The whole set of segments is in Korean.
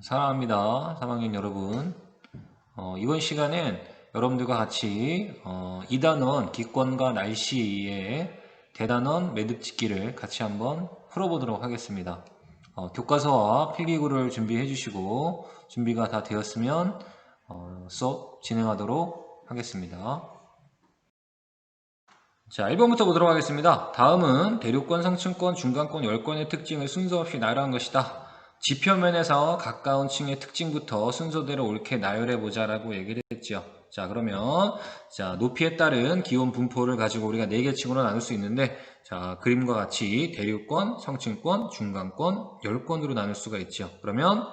사랑합니다. 3학년 여러분. 이번 시간엔 여러분들과 같이 2단원 기권과 날씨의 대단원 매듭짓기를 같이 한번 풀어보도록 하겠습니다. 교과서와 필기구를 준비해 주시고 준비가 다 되었으면 수업 진행하도록 하겠습니다. 자, 1번부터 보도록 하겠습니다. 다음은 대륙권, 상층권, 중간권 10권의 특징을 순서 없이 나열한 것이다. 지표면에서 가까운 층의 특징부터 순서대로 옳게 나열해보자 라고 얘기를 했죠. 자, 그러면 자 높이에 따른 기온 분포를 가지고 우리가 4개 층으로 나눌 수 있는데, 자 그림과 같이 대륙권, 상층권, 중간권 10권으로 나눌 수가 있죠. 그러면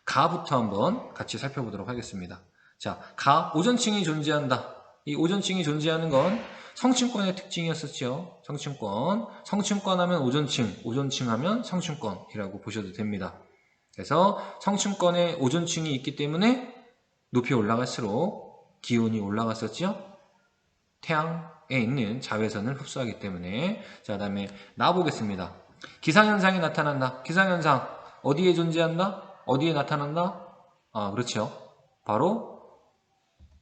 가부터 한번 같이 살펴보도록 하겠습니다. 자, 가, 오존층이 존재한다. 이 오존층이 존재하는 건 성층권의 특징이었었죠. 성층권 하면 오존층, 오존층 하면 성층권이라고 보셔도 됩니다. 그래서 성층권에 오존층이 있기 때문에 높이 올라갈수록 기온이 올라갔었죠. 태양에 있는 자외선을 흡수하기 때문에. 자, 그 다음에 나보겠습니다. 기상현상이 나타난다. 기상현상 어디에 존재한다? 어디에 나타난다? 그렇죠. 바로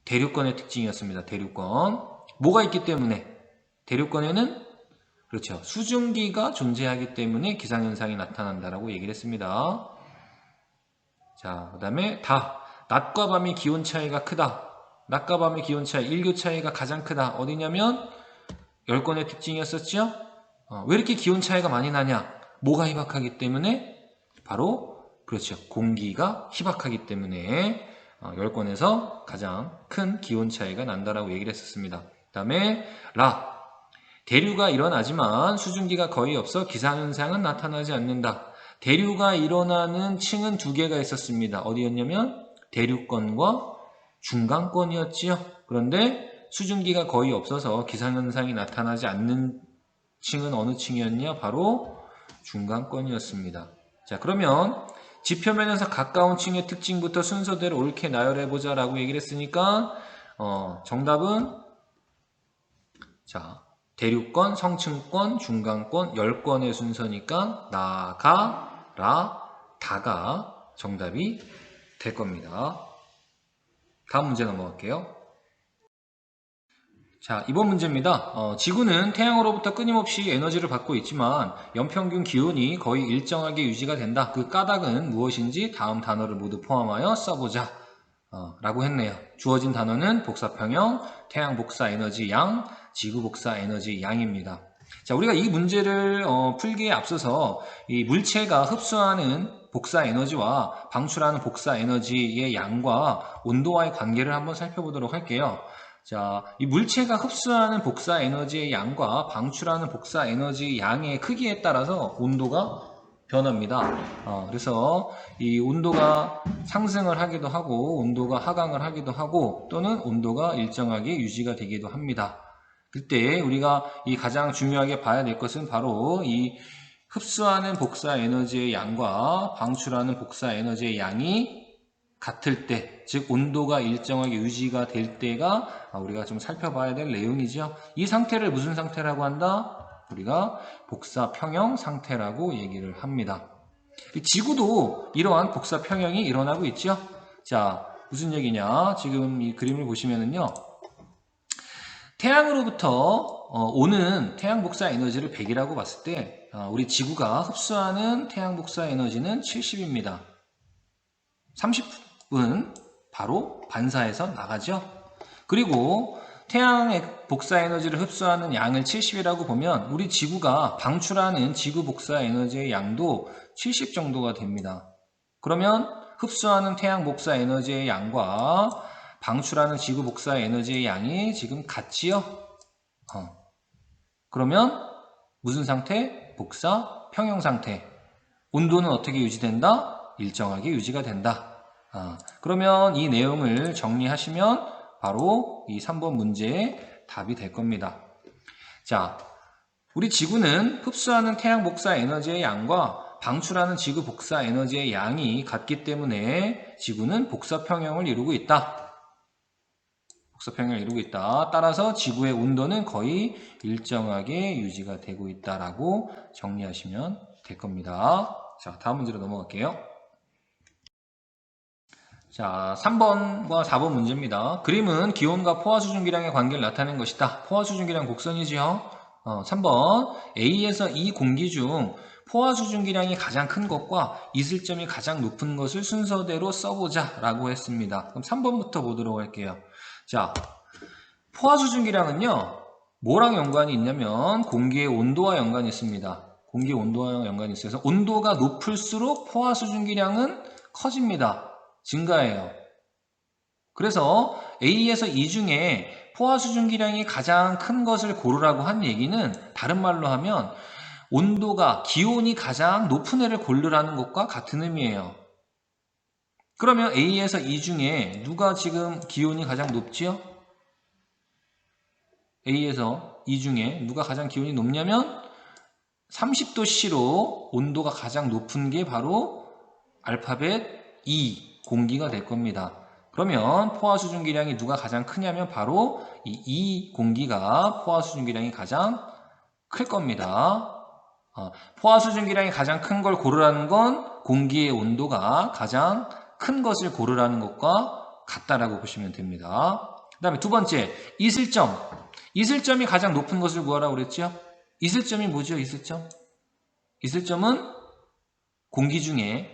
대륙권의 특징이었습니다. 대륙권. 뭐가 있기 때문에? 대륙권에는 그렇죠. 수증기가 존재하기 때문에 기상현상이 나타난다라고 얘기를 했습니다. 자, 그 다음에 낮과 밤의 기온 차이가 크다. 낮과 밤의 기온 차이, 일교 차이가 가장 크다. 어디냐면 10권의 특징이었었죠? 왜 이렇게 기온 차이가 많이 나냐? 뭐가 희박하기 때문에? 바로 그렇죠. 공기가 희박하기 때문에 10권에서 가장 큰 기온 차이가 난다라고 얘기를 했었습니다. 그 다음에 대류가 일어나지만 수증기가 거의 없어 기상현상은 나타나지 않는다. 대류가 일어나는 층은 2개가 있었습니다. 어디였냐면 대륙권과 중간권이었지요. 그런데 수증기가 거의 없어서 기상현상이 나타나지 않는 층은 어느 층이었냐? 바로 중간권이었습니다. 자, 그러면 지표면에서 가까운 층의 특징부터 순서대로 옳게 나열해보자 라고 얘기를 했으니까 정답은 자 대륙권, 성층권, 중간권 10권의 순서니까 다가 정답이 될 겁니다. 다음 문제 넘어갈게요. 자, 이번 문제입니다. 지구는 태양으로부터 끊임없이 에너지를 받고 있지만 연평균 기온이 거의 일정하게 유지가 된다. 그 까닭은 무엇인지 다음 단어를 모두 포함하여 써보자 라고 했네요. 주어진 단어는 복사평형, 태양 복사 에너지 양, 지구 복사 에너지 양입니다. 자, 우리가 이 문제를 풀기에 앞서서 이 물체가 흡수하는 복사 에너지와 방출하는 복사 에너지의 양과 온도와의 관계를 한번 살펴보도록 할게요. 자, 이 물체가 흡수하는 복사 에너지의 양과 방출하는 복사 에너지 양의 크기에 따라서 온도가 변합니다. 그래서 이 온도가 상승을 하기도 하고 온도가 하강을 하기도 하고 또는 온도가 일정하게 유지가 되기도 합니다. 그때 우리가 이 가장 중요하게 봐야 될 것은 바로 이 흡수하는 복사 에너지의 양과 방출하는 복사 에너지의 양이 같을 때, 즉 온도가 일정하게 유지가 될 때가 우리가 좀 살펴봐야 될 내용이죠. 이 상태를 무슨 상태라고 한다? 우리가 복사 평형 상태라고 얘기를 합니다. 지구도 이러한 복사 평형이 일어나고 있죠. 자, 무슨 얘기냐? 지금 이 그림을 보시면은요. 태양으로부터 오는 태양 복사 에너지를 100이라고 봤을 때 우리 지구가 흡수하는 태양 복사 에너지는 70입니다. 30은 바로 반사해서 나가죠. 그리고 태양의 복사 에너지를 흡수하는 양을 70이라고 보면 우리 지구가 방출하는 지구 복사 에너지의 양도 70 정도가 됩니다. 그러면 흡수하는 태양 복사 에너지의 양과 방출하는 지구 복사 에너지의 양이 지금 같지요? 그러면 무슨 상태? 복사 평형 상태. 온도는 어떻게 유지된다? 일정하게 유지가 된다. 그러면 이 내용을 정리하시면 바로 이 3번 문제의 답이 될 겁니다. 자, 우리 지구는 흡수하는 태양 복사 에너지의 양과 방출하는 지구 복사 에너지의 양이 같기 때문에 지구는 복사평형을 이루고 있다. 복사평형을 이루고 있다. 따라서 지구의 온도는 거의 일정하게 유지가 되고 있다라고 정리하시면 될 겁니다. 자, 다음 문제로 넘어갈게요. 자, 3번과 4번 문제입니다. 그림은 기온과 포화 수증기량의 관계를 나타낸 것이다. 포화 수증기량 곡선이지요. 3번 A에서 이 공기 중 포화 수증기량이 가장 큰 것과 이슬점이 가장 높은 것을 순서대로 써보자 라고 했습니다. 그럼 3번부터 보도록 할게요. 자, 포화 수증기량은요, 뭐랑 연관이 있냐면 공기의 온도와 연관이 있습니다. 공기의 온도와 연관이 있어서 온도가 높을수록 포화 수증기량은 커집니다. 증가해요. 그래서 A에서 E 중에 포화 수증기량이 가장 큰 것을 고르라고 한 얘기는 다른 말로 하면 온도가, 기온이 가장 높은 애를 고르라는 것과 같은 의미예요. 그러면 A에서 E 중에 누가 지금 기온이 가장 높지요? A에서 E 중에 누가 가장 기온이 높냐면 30도씨로 온도가 가장 높은 게 바로 알파벳 E, 공기가 될 겁니다. 그러면 포화 수증기량이 누가 가장 크냐면 바로 이 공기가 포화 수증기량이 가장 클 겁니다. 포화 수증기량이 가장 큰 걸 고르라는 건 공기의 온도가 가장 큰 것을 고르라는 것과 같다라고 보시면 됩니다. 그 다음에 두 번째, 이슬점. 이슬점이 가장 높은 것을 구하라고 그랬죠? 이슬점이 뭐죠? 이슬점? 이슬점은 공기 중에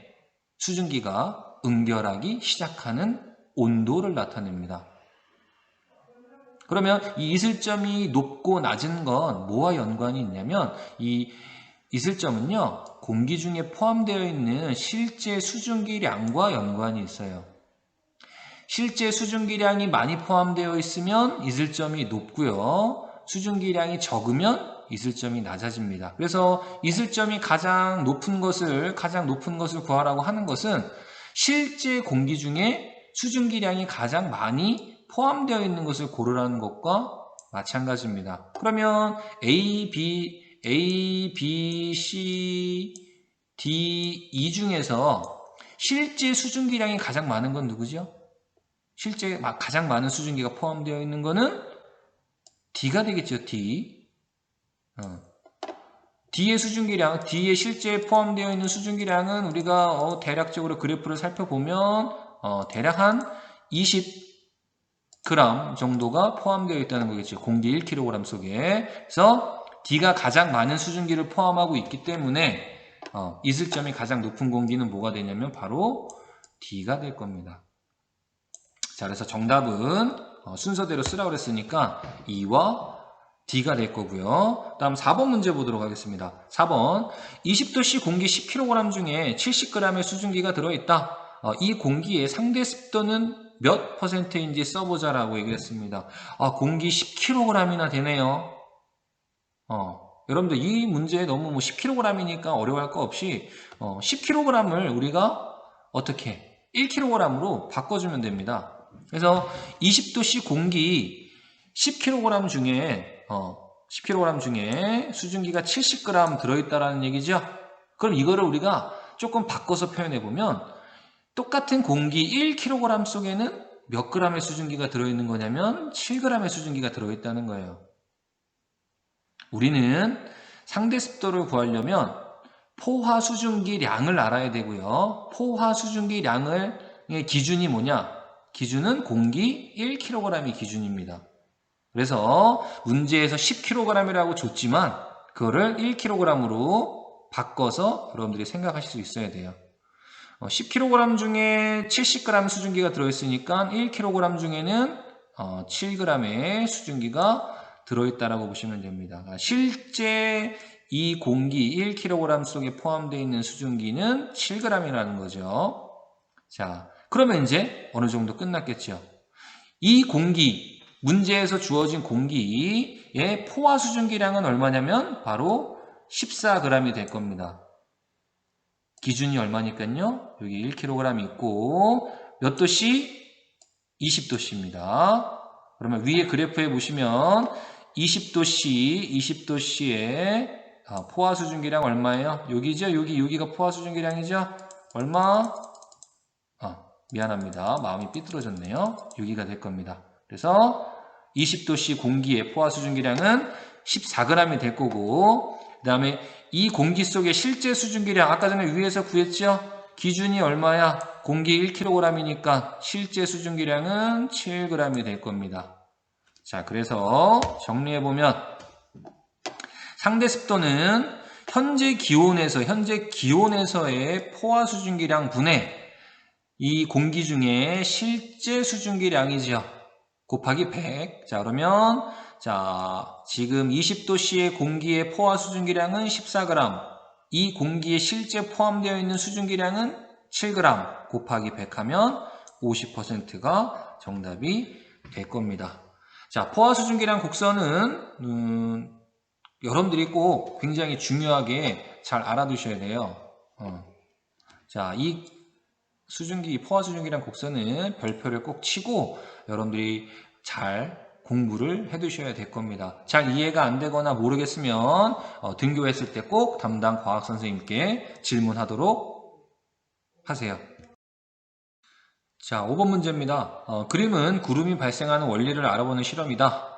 수증기가 응결하기 시작하는 온도를 나타냅니다. 그러면 이 이슬점이 높고 낮은 건 뭐와 연관이 있냐면 이 이슬점은요, 공기 중에 포함되어 있는 실제 수증기량과 연관이 있어요. 실제 수증기량이 많이 포함되어 있으면 이슬점이 높고요. 수증기량이 적으면 이슬점이 낮아집니다. 그래서 이슬점이 가장 높은 것을 구하라고 하는 것은 실제 공기 중에 수증기량이 가장 많이 포함되어 있는 것을 고르라는 것과 마찬가지입니다. 그러면 A, B, C, D, E 중에서 실제 수증기량이 가장 많은 건 누구죠? 실제 가장 많은 수증기가 포함되어 있는 거는 D가 되겠죠, D. D의 수증기량, D의 실제 포함되어 있는 수증기량은 우리가 대략적으로 그래프를 살펴보면 대략 한 20g 정도가 포함되어 있다는 거겠죠. 공기 1kg 속에. 그래서 D가 가장 많은 수증기를 포함하고 있기 때문에 이슬점이 가장 높은 공기는 뭐가 되냐면 바로 D가 될 겁니다. 자, 그래서 정답은 순서대로 쓰라고 그랬으니까 E와 D가 될 거고요. 다음 4번 문제 보도록 하겠습니다. 4번 20도씨 공기 10kg 중에 70g의 수증기가 들어있다. 이 공기의 상대 습도는 몇 %인지 써보자라고 얘기했습니다. 공기 10kg이나 되네요. 여러분들 이 문제 너무 10kg이니까 어려워할 거 없이 10kg을 우리가 어떻게 1kg으로 바꿔주면 됩니다. 그래서 20도씨 공기 10kg 중에 수증기가 70g 들어있다라는 얘기죠. 그럼 이거를 우리가 조금 바꿔서 표현해보면 똑같은 공기 1kg 속에는 몇 g의 수증기가 들어있는 거냐면 7g의 수증기가 들어있다는 거예요. 우리는 상대 습도를 구하려면 포화 수증기량을 알아야 되고요. 포화 수증기량의 기준이 뭐냐? 기준은 공기 1kg이 기준입니다. 그래서 문제에서 10kg이라고 줬지만 그거를 1kg으로 바꿔서 여러분들이 생각하실 수 있어야 돼요. 10kg 중에 70g 수증기가 들어있으니까 1kg 중에는 7g의 수증기가 들어있다라고 보시면 됩니다. 실제 이 공기 1kg 속에 포함되어 있는 수증기는 7g이라는 거죠. 자, 그러면 이제 어느 정도 끝났겠죠. 이 공기, 문제에서 주어진 공기의 포화 수증기량은 얼마냐면 바로 14g이 될 겁니다. 기준이 얼마니까요? 여기 1kg 있고 몇 도씨? 20도씨입니다. 그러면 위에 그래프에 보시면 20도씨의 포화 수증기량 얼마예요? 여기죠? 여기가 포화 수증기량이죠? 얼마? 미안합니다. 마음이 삐뚤어졌네요. 여기가 될 겁니다. 그래서 20도씨 공기의 포화 수증기량은 14g이 될 거고, 그 다음에 이 공기 속의 실제 수증기량, 아까 전에 위에서 구했죠? 기준이 얼마야? 공기 1kg이니까 실제 수증기량은 7g이 될 겁니다. 자, 그래서 정리해보면 상대 습도는 현재 기온에서의 포화 수증기량 분의 이 공기 중에 실제 수증기량이죠. 곱하기 100. 자, 그러면 지금 20도씨의 공기의 포화 수증기량은 14g. 이 공기에 실제 포함되어 있는 수증기량은 7g 곱하기 100 하면 50%가 정답이 될 겁니다. 자, 포화 수증기량 곡선은 여러분들이 꼭 굉장히 중요하게 잘 알아두셔야 돼요. 자, 이 포화 수증기량 곡선은 별표를 꼭 치고 여러분들이 잘 공부를 해두셔야 될 겁니다. 잘 이해가 안 되거나 모르겠으면 등교했을 때 꼭 담당 과학 선생님께 질문하도록 하세요. 자, 5번 문제입니다. 그림은 구름이 발생하는 원리를 알아보는 실험이다.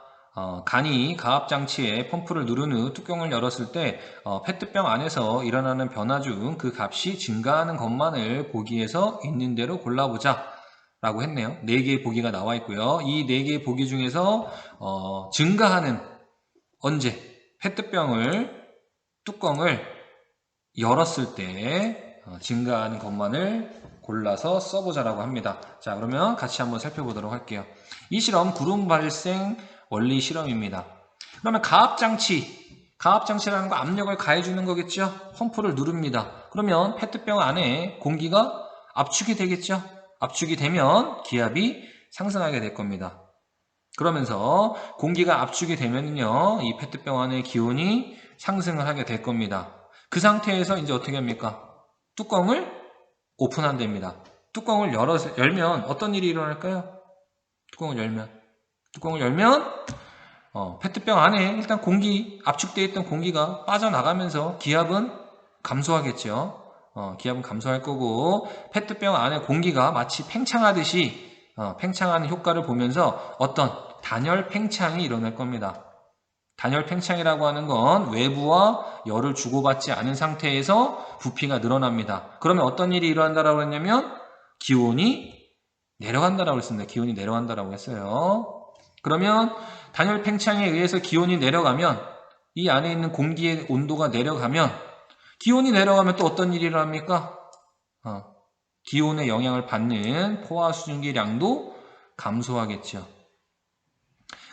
간이 가압장치에 펌프를 누른 후 뚜껑을 열었을 때 페트병 안에서 일어나는 변화 중 그 값이 증가하는 것만을 보기에서 있는 대로 골라보자 라고 했네요. 4개의 보기가 나와 있고요. 이 4개의 보기 중에서 증가하는 언제 페트병을 뚜껑을 열었을 때 증가하는 것만을 골라서 써보자라고 합니다. 자, 그러면 같이 한번 살펴보도록 할게요. 이 실험 구름 발생 원리 실험입니다. 그러면 가압장치라는 거 압력을 가해주는 거겠죠? 펌프를 누릅니다. 그러면 페트병 안에 공기가 압축이 되겠죠? 압축이 되면 기압이 상승하게 될 겁니다. 그러면서 공기가 압축이 되면요, 이 페트병 안의 기온이 상승을 하게 될 겁니다. 그 상태에서 이제 어떻게 합니까? 뚜껑을 오픈한답니다. 뚜껑을 열면 어떤 일이 일어날까요? 뚜껑을 열면 페트병 안에 일단 압축되어 있던 공기가 빠져나가면서 기압은 감소하겠죠. 기압은 감소할 거고 페트병 안에 공기가 마치 팽창하듯이 팽창하는 효과를 보면서 어떤 단열 팽창이 일어날 겁니다. 단열 팽창이라고 하는 건 외부와 열을 주고받지 않은 상태에서 부피가 늘어납니다. 그러면 어떤 일이 일어난다라고 했냐면 기온이 내려간다라고 했습니다. 기온이 내려간다라고 했어요. 그러면 단열 팽창에 의해서 기온이 내려가면 이 안에 있는 공기의 온도가 내려가면 기온이 내려가면 또 어떤 일이 일어납니까? 기온의 영향을 받는 포화 수증기량도 감소하겠죠.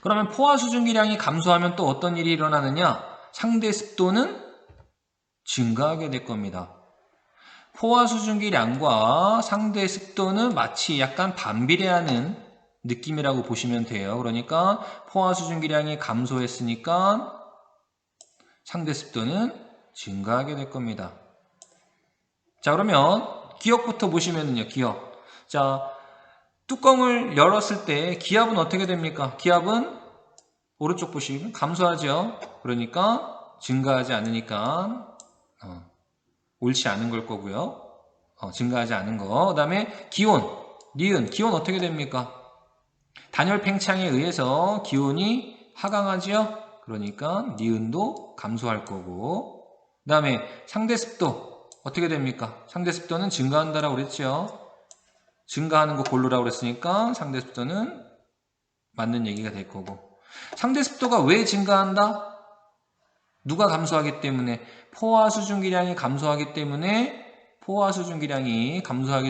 그러면 포화 수증기량이 감소하면 또 어떤 일이 일어나느냐? 상대 습도는 증가하게 될 겁니다. 포화 수증기량과 상대 습도는 마치 약간 반비례하는 느낌이라고 보시면 돼요. 그러니까 포화 수증기량이 감소했으니까 상대 습도는 증가하게 될 겁니다. 자, 그러면 기억부터 보시면요. 기억. 자, 뚜껑을 열었을 때 기압은 어떻게 됩니까? 기압은 오른쪽 보시면 감소하죠. 그러니까 증가하지 않으니까 옳지 않은 걸 거고요. 증가하지 않은 거. 그 다음에 기온, 니은. 기온 어떻게 됩니까? 단열 팽창에 의해서 기온이 하강하죠. 그러니까 니은도 감소할 거고. 그 다음에 상대 습도 어떻게 됩니까? 상대 습도는 증가한다라고 그랬죠. 증가하는 거 고르라고 그랬으니까 상대 습도는 맞는 얘기가 될 거고. 상대 습도가 왜 증가한다? 누가 감소하기 때문에? 포화 수증기량이 감소하기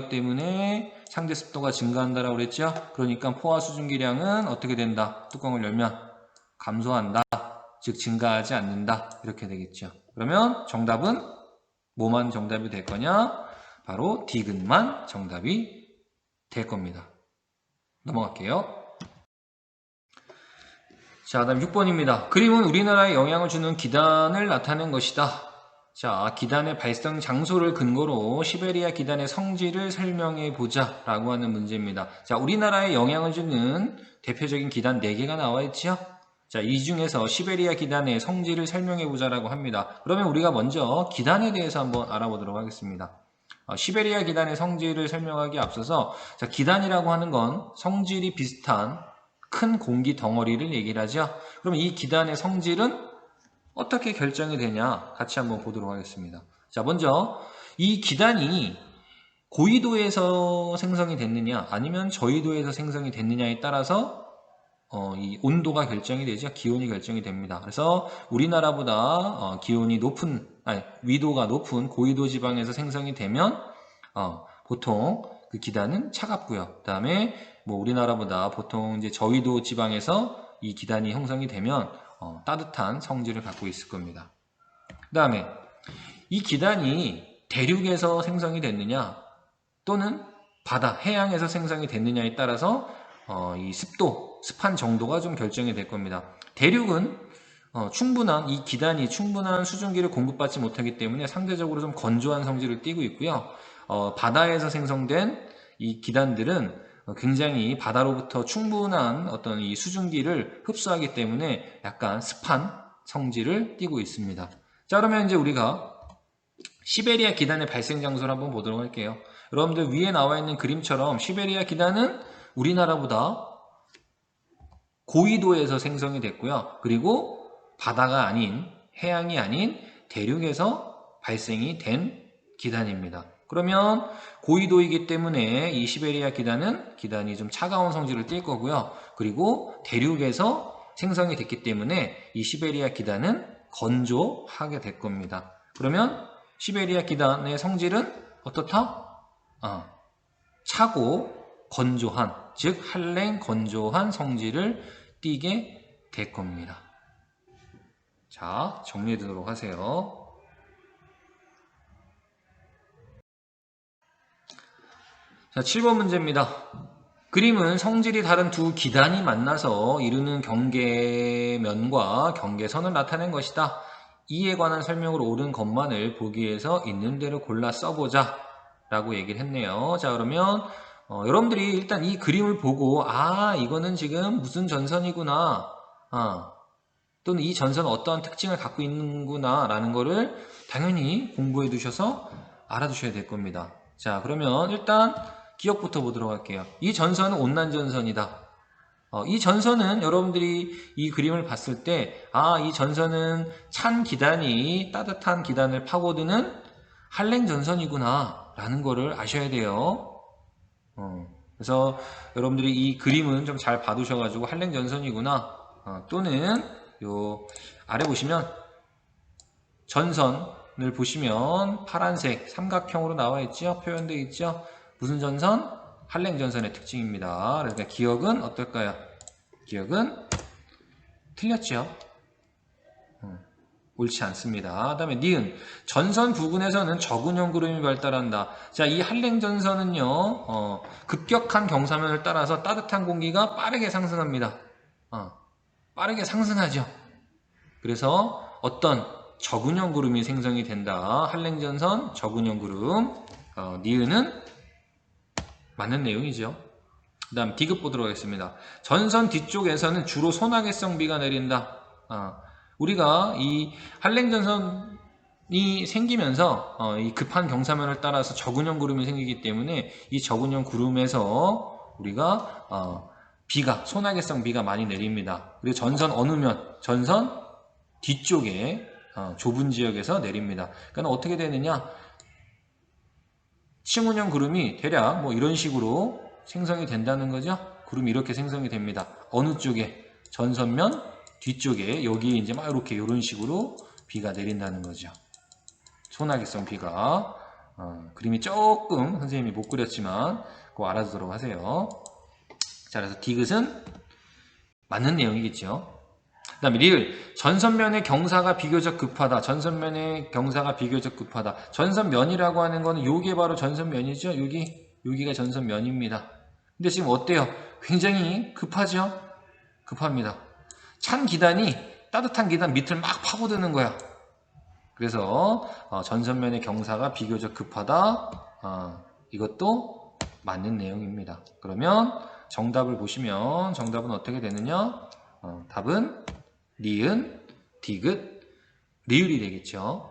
때문에 상대 습도가 증가한다라고 그랬죠. 그러니까 포화 수증기량은 어떻게 된다? 뚜껑을 열면 감소한다. 즉 증가하지 않는다. 이렇게 되겠죠. 그러면 정답은 뭐만 정답이 될 거냐? 바로 디귿만 정답이 될 겁니다. 넘어갈게요. 자, 다음 6번입니다. 그림은 우리나라에 영향을 주는 기단을 나타낸 것이다. 자, 기단의 발생 장소를 근거로 시베리아 기단의 성질을 설명해 보자 라고 하는 문제입니다. 자, 우리나라에 영향을 주는 대표적인 기단 4개가 나와 있죠. 자, 이 중에서 시베리아 기단의 성질을 설명해 보자라고 합니다. 그러면 우리가 먼저 기단에 대해서 한번 알아보도록 하겠습니다. 시베리아 기단의 성질을 설명하기에 앞서서 자, 기단이라고 하는 건 성질이 비슷한 큰 공기 덩어리를 얘기를 하죠. 그럼 이 기단의 성질은 어떻게 결정이 되냐 같이 한번 보도록 하겠습니다. 자, 먼저 이 기단이 고緯도에서 생성이 됐느냐 아니면 저緯도에서 생성이 됐느냐에 따라서 이 온도가 결정이 되죠. 기온이 결정이 됩니다. 그래서 우리나라보다 기온이 높은, 위도가 높은 고緯도 지방에서 생성이 되면 보통 그 기단은 차갑고요. 그 다음에 뭐 우리나라보다 보통 이제 저緯도 지방에서 이 기단이 형성이 되면 따뜻한 성질을 갖고 있을 겁니다. 그 다음에 이 기단이 대륙에서 생성이 됐느냐 또는 바다, 해양에서 생성이 됐느냐에 따라서 이 습한 정도가 좀 결정이 될 겁니다. 대륙은 이 기단이 충분한 수증기를 공급받지 못하기 때문에 상대적으로 좀 건조한 성질을 띠고 있고요. 바다에서 생성된 이 기단들은 굉장히 바다로부터 충분한 어떤 이 수증기를 흡수하기 때문에 약간 습한 성질을 띠고 있습니다. 자, 그러면 이제 우리가 시베리아 기단의 발생 장소를 한번 보도록 할게요. 여러분들 위에 나와 있는 그림처럼 시베리아 기단은 우리나라보다 고緯도에서 생성이 됐고요. 그리고 바다가 아닌, 해양이 아닌 대륙에서 발생이 된 기단입니다. 그러면 고緯도이기 때문에 이 시베리아 기단이 좀 차가운 성질을 띌 거고요. 그리고 대륙에서 생성이 됐기 때문에 이 시베리아 기단은 건조하게 될 겁니다. 그러면 시베리아 기단의 성질은 어떻다? 차고 건조한, 즉 한랭 건조한 성질을 띠게 될 겁니다. 자, 정리해 두도록 하세요. 자, 7번 문제입니다. 그림은 성질이 다른 두 기단이 만나서 이루는 경계면과 경계선을 나타낸 것이다. 이에 관한 설명으로 옳은 것만을 보기 위해서 있는 대로 골라 써보자 라고 얘기를 했네요. 자, 그러면 여러분들이 일단 이 그림을 보고 이거는 지금 무슨 전선이구나, 또는 이 전선은 어떠한 특징을 갖고 있는구나 라는 거를 당연히 공부해 두셔서 알아두셔야 될 겁니다. 자, 그러면 일단 기억부터 보도록 할게요. 이 전선은 온난전선이다. 이 전선은 여러분들이 이 그림을 봤을 때 이 전선은 찬 기단이 따뜻한 기단을 파고드는 한랭전선이구나 라는 거를 아셔야 돼요. 그래서 여러분들이 이 그림은 좀 잘 봐두셔가지고 한랭전선이구나, 또는 요 아래 보시면 전선을 보시면 파란색 삼각형으로 나와 있죠. 표현되어 있죠. 무슨 전선? 한랭전선의 특징입니다. 그러니까 기억은 어떨까요? 기억은 틀렸죠. 옳지 않습니다. 그 다음에 니은, 전선 부근에서는 저근형 구름이 발달한다. 자, 이 한랭전선은요, 급격한 경사면을 따라서 따뜻한 공기가 빠르게 상승합니다. 빠르게 상승하죠. 그래서 어떤 저근형 구름이 생성이 된다. 한랭전선, 저근형 구름. 니은은 맞는 내용이죠. 그 다음 디귿 보도록 하겠습니다. 전선 뒤쪽에서는 주로 소나기성 비가 내린다. 우리가 이 한랭전선이 생기면서 이 급한 경사면을 따라서 저근형 구름이 생기기 때문에 이 저근형 구름에서 우리가 소나기성 비가 많이 내립니다. 그리고 전선 어느 면? 전선 뒤쪽에 좁은 지역에서 내립니다. 그러니까 어떻게 되느냐? 층운형 구름이 대략 뭐 이런 식으로 생성이 된다는 거죠. 구름이 이렇게 생성이 됩니다. 어느 쪽에? 전선면 뒤쪽에, 여기 이제 막 이렇게 이런 식으로 비가 내린다는 거죠. 소나기성 비가. 그림이 조금 선생님이 못 그렸지만 그거 알아두도록 하세요. 자, 그래서 디귿은 맞는 내용이겠죠. 그 다음에 리을, 전선면의 경사가 비교적 급하다. 전선면의 경사가 비교적 급하다. 전선면이라고 하는 거는 요게 바로 전선면이죠. 여기가 전선면입니다. 근데 지금 어때요? 굉장히 급하죠? 급합니다. 찬 기단이 따뜻한 기단 밑을 막 파고드는 거야. 그래서 전선면의 경사가 비교적 급하다. 이것도 맞는 내용입니다. 그러면 정답을 보시면 정답은 어떻게 되느냐? 답은 니은, 디귿, 리을이 되겠죠.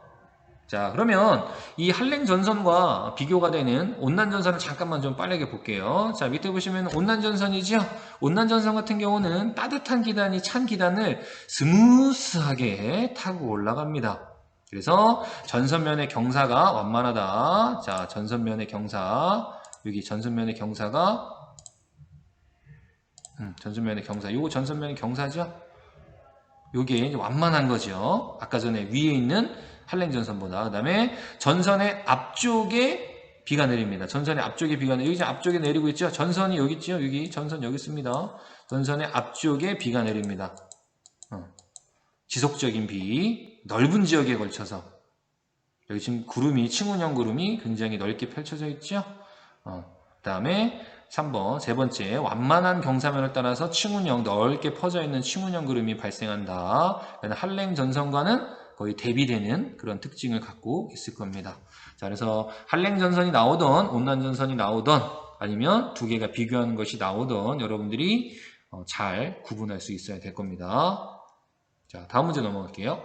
자, 그러면 이 한랭전선과 비교가 되는 온난전선을 잠깐만 좀 빠르게 볼게요. 자, 밑에 보시면 온난전선이죠. 온난전선 같은 경우는 따뜻한 기단이 찬 기단을 스무스하게 타고 올라갑니다. 그래서 전선면의 경사가 완만하다. 자, 전선면의 경사. 여기 전선면의 경사가 전선면의 경사. 요거 전선면의 경사죠? 요게 이제 완만한 거죠. 아까 전에 위에 있는 한랭전선보다. 그 다음에 전선의 앞쪽에 비가 내립니다. 전선의 앞쪽에 비가 여기 지금 앞쪽에 내리고 있죠? 전선이 여기 있죠? 여기 전선 여기 있습니다. 전선의 앞쪽에 비가 내립니다. 지속적인 비, 넓은 지역에 걸쳐서. 여기 지금 구름이, 층운형 구름이 굉장히 넓게 펼쳐져 있죠? 그 다음에 3번, 세 번째, 완만한 경사면을 따라서 층운형, 넓게 퍼져 있는 층운형 구름이 발생한다. 한랭 전선과는 거의 대비되는 그런 특징을 갖고 있을 겁니다. 자, 그래서 한랭 전선이 나오던, 온난 전선이 나오던, 아니면 두 개가 비교하는 것이 나오던 여러분들이 잘 구분할 수 있어야 될 겁니다. 자, 다음 문제 넘어갈게요.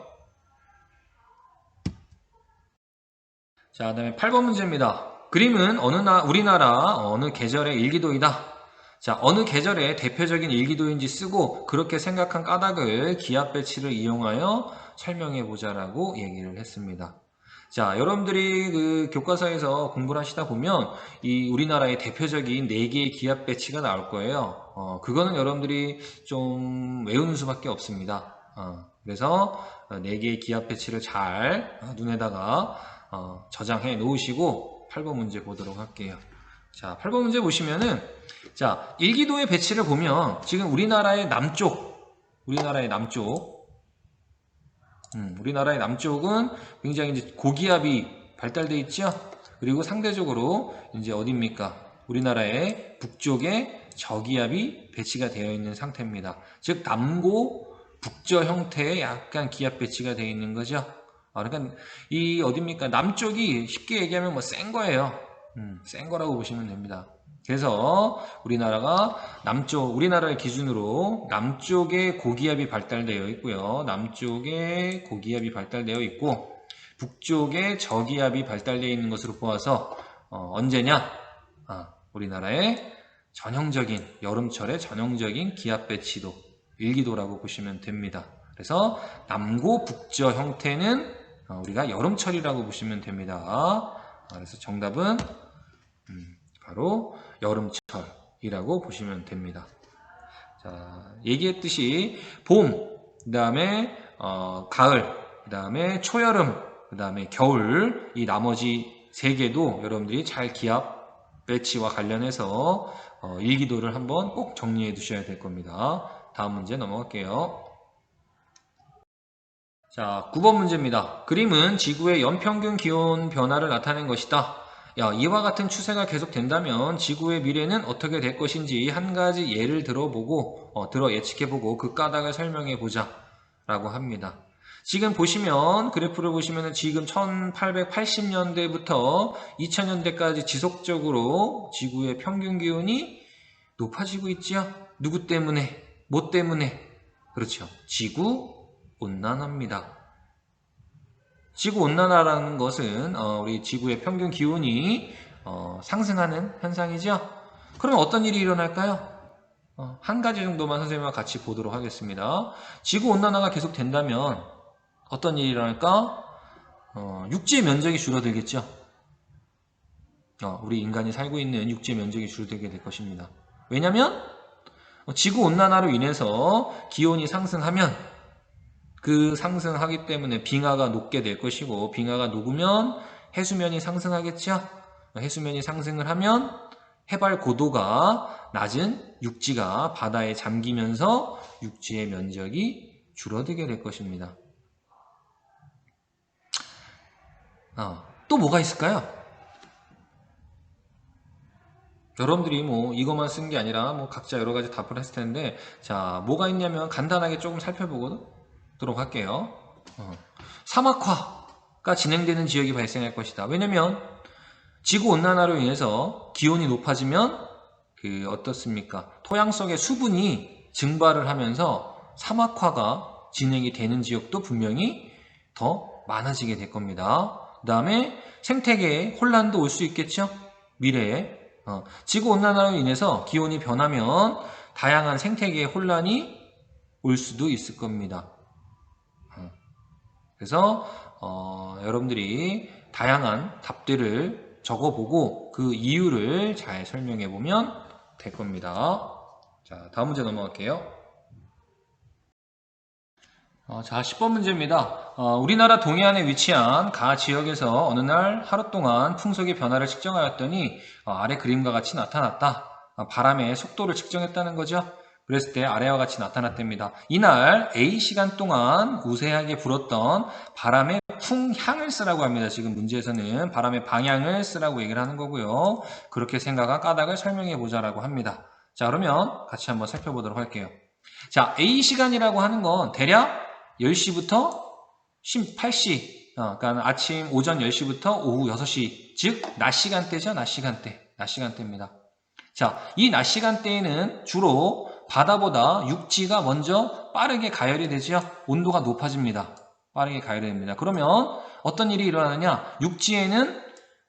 자, 그 다음에 8번 문제입니다. 그림은 우리나라 어느 계절의 일기도이다. 자, 어느 계절의 대표적인 일기도인지 쓰고 그렇게 생각한 까닭을 기압 배치를 이용하여 설명해 보자라고 얘기를 했습니다. 자, 여러분들이 그 교과서에서 공부를 하시다 보면 이 우리나라의 대표적인 4개의 기압 배치가 나올 거예요. 그거는 여러분들이 좀 외우는 수밖에 없습니다. 그래서 4개의 기압 배치를 잘 눈에다가 저장해 놓으시고 8번 문제 보도록 할게요. 자, 8번 문제 보시면은 자, 일기도의 배치를 보면 지금 우리나라의 남쪽은 굉장히 이제 고기압이 발달돼 있죠. 그리고 상대적으로 이제 어디입니까? 우리나라의 북쪽에 저기압이 배치가 되어 있는 상태입니다. 즉 남고 북저 형태의 약간 기압 배치가 되어 있는 거죠. 그러니까 이 어딥니까? 남쪽이 쉽게 얘기하면 뭐 센 거예요. 센 거라고 보시면 됩니다. 그래서 우리나라를 기준으로 남쪽에 고기압이 발달되어 있고요. 남쪽에 고기압이 발달되어 있고 북쪽에 저기압이 발달되어 있는 것으로 보아서 언제냐? 우리나라의 여름철의 전형적인 기압 배치도 일기도라고 보시면 됩니다. 그래서 남고 북저 형태는 우리가 여름철이라고 보시면 됩니다. 그래서 정답은 바로 여름철이라고 보시면 됩니다. 자, 얘기했듯이 봄, 그 다음에 가을, 그 다음에 초여름, 그 다음에 겨울, 이 나머지 3개도 여러분들이 잘 기압 배치와 관련해서 일기도를 한번 꼭 정리해 두셔야 될 겁니다. 다음 문제 넘어갈게요. 자, 9번 문제입니다. 그림은 지구의 연평균 기온 변화를 나타낸 것이다. 이와 같은 추세가 계속된다면 지구의 미래는 어떻게 될 것인지 한 가지 예를 들어 예측해보고 그 까닭을 설명해보자 라고 합니다. 지금 그래프를 보시면 지금 1880년대부터 2000년대까지 지속적으로 지구의 평균 기온이 높아지고 있죠. 누구 때문에? 뭐 때문에? 그렇죠. 지구 온난화입니다. 지구 온난화라는 것은 우리 지구의 평균 기온이 상승하는 현상이죠. 그럼 어떤 일이 일어날까요? 한 가지 정도만 선생님과 같이 보도록 하겠습니다. 지구 온난화가 계속 된다면 어떤 일이 일어날까? 육지의 면적이 줄어들겠죠. 우리 인간이 살고 있는 육지의 면적이 줄어들게 될 것입니다. 왜냐하면 지구 온난화로 인해서 기온이 상승하면 그 상승하기 때문에 빙하가 녹게 될 것이고 빙하가 녹으면 해수면이 상승하겠죠. 해수면이 상승을 하면 해발 고도가 낮은 육지가 바다에 잠기면서 육지의 면적이 줄어들게 될 것입니다. 또 뭐가 있을까요? 여러분들이 이것만 쓴 게 아니라 각자 여러 가지 답을 했을 텐데, 자, 뭐가 있냐면 간단하게 조금 살펴보도록 할게요. 사막화가 진행되는 지역이 발생할 것이다. 왜냐면 지구 온난화로 인해서 기온이 높아지면 어떻습니까? 토양 속의 수분이 증발을 하면서 사막화가 진행이 되는 지역도 분명히 더 많아지게 될 겁니다. 그 다음에 생태계에 혼란도 올 수 있겠죠? 미래에. 지구온난화로 인해서 기온이 변하면 다양한 생태계에 혼란이 올 수도 있을 겁니다. 그래서 여러분들이 다양한 답들을 적어보고 그 이유를 잘 설명해 보면 될 겁니다. 자, 다음 문제 넘어갈게요. 자, 10번 문제입니다. 우리나라 동해안에 위치한 가 지역에서 어느 날 하루 동안 풍속의 변화를 측정하였더니 아래 그림과 같이 나타났다. 바람의 속도를 측정했다는 거죠. 그랬을 때 아래와 같이 나타났답니다. 이날 A 시간 동안 우세하게 불었던 바람의 풍향을 쓰라고 합니다. 지금 문제에서는 바람의 방향을 쓰라고 얘기를 하는 거고요. 그렇게 생각한 까닭을 설명해 보자라고 합니다. 자, 그러면 같이 한번 살펴보도록 할게요. 자, A 시간이라고 하는 건 대략 10시부터 8시, 그러니까 아침 오전 10시부터 오후 6시, 즉 낮 시간대죠. 낮 시간대입니다. 자, 이 낮 시간대에는 주로 바다보다 육지가 먼저 빠르게 가열이 되죠. 온도가 높아집니다. 빠르게 가열이 됩니다. 그러면 어떤 일이 일어나느냐? 육지에는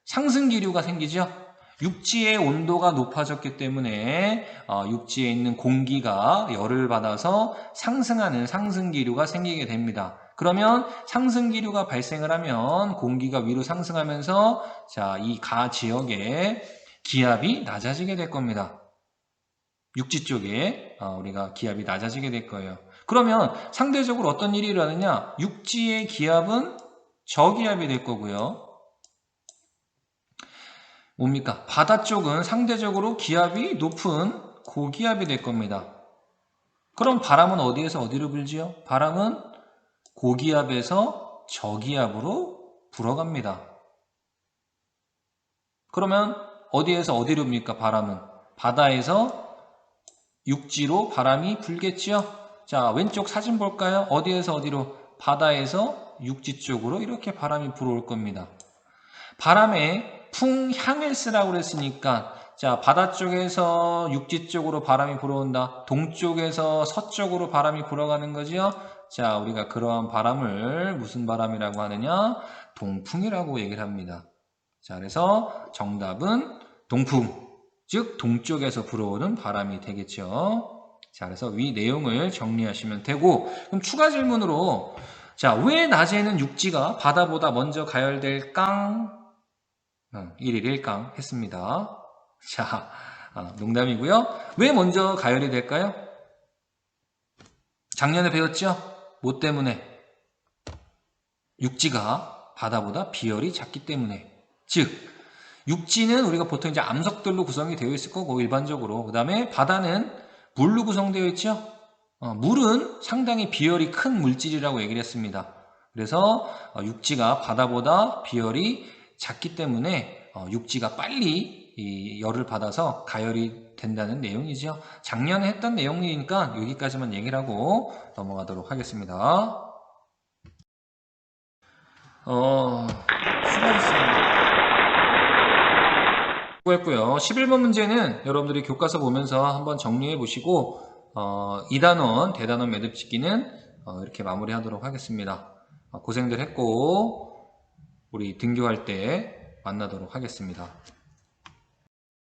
상승 기류가 생기죠. 육지의 온도가 높아졌기 때문에 육지에 있는 공기가 열을 받아서 상승하는 상승기류가 생기게 됩니다. 그러면 상승기류가 발생을 하면 공기가 위로 상승하면서 자, 이 가 지역의 기압이 낮아지게 될 겁니다. 육지 쪽에 우리가 기압이 낮아지게 될 거예요. 그러면 상대적으로 어떤 일이 일어나느냐? 육지의 기압은 저기압이 될 거고요. 뭡니까? 바다 쪽은 상대적으로 기압이 높은 고기압이 될 겁니다. 그럼 바람은 어디에서 어디로 불지요? 바람은 고기압에서 저기압으로 불어갑니다. 그러면 어디에서 어디로 붑니까? 바람은 바다에서 육지로 바람이 불겠지요? 자, 왼쪽 사진 볼까요? 어디에서 어디로? 바다에서 육지 쪽으로 이렇게 바람이 불어올 겁니다. 바람의 풍향을 쓰라고 그랬으니까 자, 바다 쪽에서 육지 쪽으로 바람이 불어온다. 동쪽에서 서쪽으로 바람이 불어가는 거죠. 자, 우리가 그러한 바람을 무슨 바람이라고 하느냐? 동풍이라고 얘기를 합니다. 자, 그래서 정답은 동풍, 즉 동쪽에서 불어오는 바람이 되겠죠. 자, 그래서 위 내용을 정리하시면 되고, 그럼 추가 질문으로 자, 왜 낮에는 육지가 바다보다 먼저 가열될까? 1일 1강 했습니다. 자, 농담이고요. 왜 먼저 가열이 될까요? 작년에 배웠죠? 뭐 때문에? 육지가 바다보다 비열이 작기 때문에. 즉, 육지는 우리가 보통 이제 암석들로 구성이 되어 있을 거고, 일반적으로. 그 다음에 바다는 물로 구성되어 있죠? 물은 상당히 비열이 큰 물질이라고 얘기를 했습니다. 그래서 육지가 바다보다 비열이 작기 때문에 육지가 빨리 이 열을 받아서 가열이 된다는 내용이죠. 작년에 했던 내용이니까 여기까지만 얘기를 하고 넘어가도록 하겠습니다. 수고하셨습니다. 수고했고요. 11번 문제는 여러분들이 교과서 보면서 한번 정리해 보시고 2단원, 대단원 매듭짓기는 이렇게 마무리하도록 하겠습니다. 고생들 했고 우리 등교할 때 만나도록 하겠습니다.